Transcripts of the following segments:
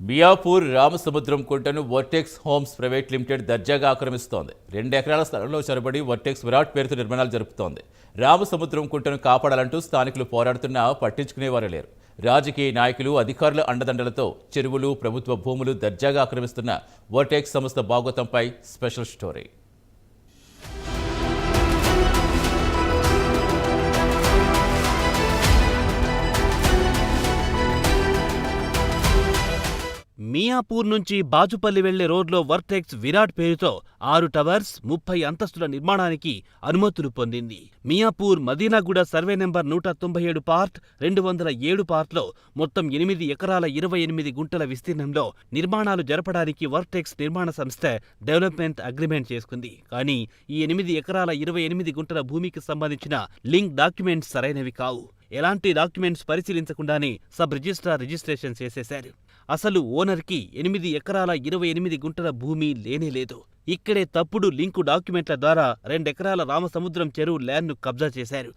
మియాపూర్ రామసముద్రం కుంటను vertex homes private limited దర్జాగా ఆక్రమిస్తోంది. 2 ఎకరాల స్థలంలో చొరబడి వర్టెక్స్ విరాట్ పేరుతో నిర్మాణాలు జరుపుతోంది. రామసముద్రం కుంటను కాపాడాలంటూ స్థానికులు పోరాడుతున్నా పట్టించుకునేవారు లేరు. రాజకీయ నాయకులు, అధికారుల అండదండలతో చెరువులు, ప్రభుత్వ భూములు దర్జాగా ఆక్రమిస్తున్న వర్టెక్స్ సంస్థ బాగోతంపై స్పెషల్ స్టోరీ. మియాపూర్ నుంచి బాచుపల్లి వెళ్లే రోడ్లో వర్టెక్స్ విరాట్ పేరుతో 6 టవర్స్, 30 అంతస్తుల నిర్మాణానికి అనుమతులు పొందింది. Miyapur Madinaguda survey number 197 part 207 పార్ట్లో మొత్తం 8 ఎకరాల 28 గుంటల విస్తీర్ణంలో నిర్మాణాలు జరపడానికి వర్టెక్స్ నిర్మాణ సంస్థ డెవలప్మెంట్ అగ్రిమెంట్ చేసుకుంది. కానీ ఈ 8 ఎకరాల 28 గుంటల భూమికి సంబంధించిన లింక్ డాక్యుమెంట్స్ సరైనవి కావు. ఎలాంటి డాక్యుమెంట్స్ పరిశీలించకుండానే సబ్ రిజిస్ట్రార్ రిజిస్ట్రేషన్ చేసేశారు. అసలు ఓనర్కి 8 ఎకరాల 28 గుంటల భూమి లేనేలేదు. ఇక్కడే తప్పుడు లింకు డాక్యుమెంట్ల ద్వారా 2 ఎకరాల రామసముద్రం చెరువు ల్యాండ్ను కబ్జా చేశారు.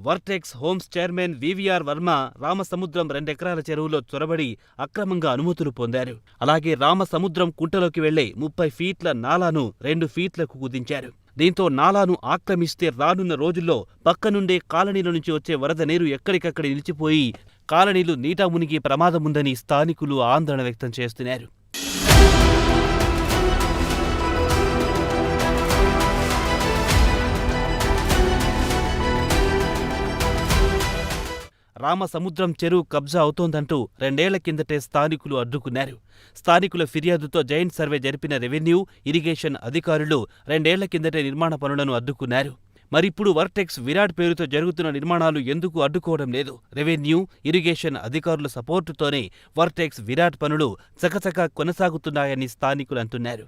Vertex homes chairman VVR Varma Ramasamudram 2 ఎకరాల చెరువులో చొరబడి అక్రమంగా అనుమతులు పొందారు. అలాగే రామసముద్రం కుంటలోకి వెళ్లే 30 ఫీట్ల నాలాను 2 ఫీట్లకు కుదించారు. దీంతో నాలాను ఆక్రమిస్తే రానున్న రోజుల్లో పక్కనుండే కాలనీల నుంచి వచ్చే వరద నీరు ఎక్కడికక్కడ నిలిచిపోయి కాలనీలు నీట మునిగే ప్రమాదముందని స్థానికులు ఆందోళన వ్యక్తం చేస్తున్నారు. రామసముద్రం చెరువు కబ్జా అవుతోందంటూ 2 ఏళ్ల కిందటే స్థానికులు అడ్డుకున్నారు. స్థానికుల ఫిర్యాదుతో జైంట్ సర్వే జరిపిన రెవెన్యూ, ఇరిగేషన్ అధికారులు 2 ఏళ్ల కిందటే నిర్మాణ పనులను అడ్డుకున్నారు. మరిప్పుడు వర్టెక్స్ విరాట్ పేరుతో జరుగుతున్న నిర్మాణాలు ఎందుకు అడ్డుకోవడం లేదు? రెవెన్యూ, ఇరిగేషన్ అధికారుల సపోర్టుతోనే వర్టెక్స్ విరాట్ పనులు చకచకా కొనసాగుతున్నాయని స్థానికులు అంటున్నారు.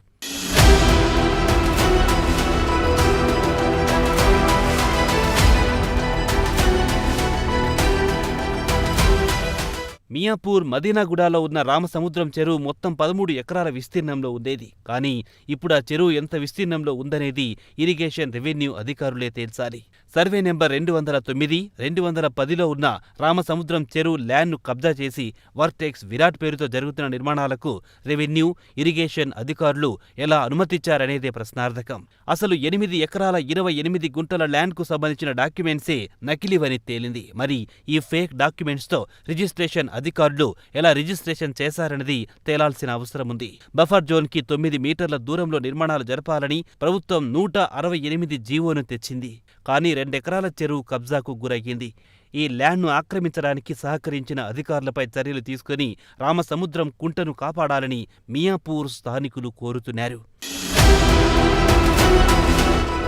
మియాపూర్ మదీనాగూడలో ఉన్న రామసముద్రం చెరువు మొత్తం 13 ఎకరాల విస్తీర్ణంలో ఉండేది. కానీ ఇప్పుడు ఆ చెరువు ఎంత విస్తీర్ణంలో ఉందనేది ఇరిగేషన్, రెవెన్యూ అధికారులే తేల్చాలి. సర్వే నెంబర్ 209, 210లో ఉన్న రామసముద్రం చెరువు ల్యాండ్ను కబ్జా చేసి వర్టెక్స్ విరాట్ పేరుతో జరుగుతున్న నిర్మాణాలకు రెవెన్యూ, ఇరిగేషన్ అధికారులు ఎలా అనుమతిచ్చారనేదే ప్రశ్నార్థకం. అసలు 8 ఎకరాల 28 గుంటల ల్యాండ్కు సంబంధించిన డాక్యుమెంట్సే నకిలీవని తేలింది. మరి ఈ ఫేక్ డాక్యుమెంట్స్తో రిజిస్ట్రేషన్ అధికారులు ఎలా రిజిస్ట్రేషన్ చేశారన్నది తేలాల్సిన అవసరముంది. బఫర్ జోన్కి 9 మీటర్ల దూరంలో నిర్మాణాలు జరపాలని ప్రభుత్వం 168 జీవోను తెచ్చింది. కానీ 2 ఎకరాల చెరువు కబ్జాకు గురయ్యింది. ఈ ల్యాండ్ను ఆక్రమించడానికి సహకరించిన అధికారులపై చర్యలు తీసుకుని రామసముద్రం కుంటను కాపాడాలని మియాపూర్ స్థానికులు కోరుతున్నారు.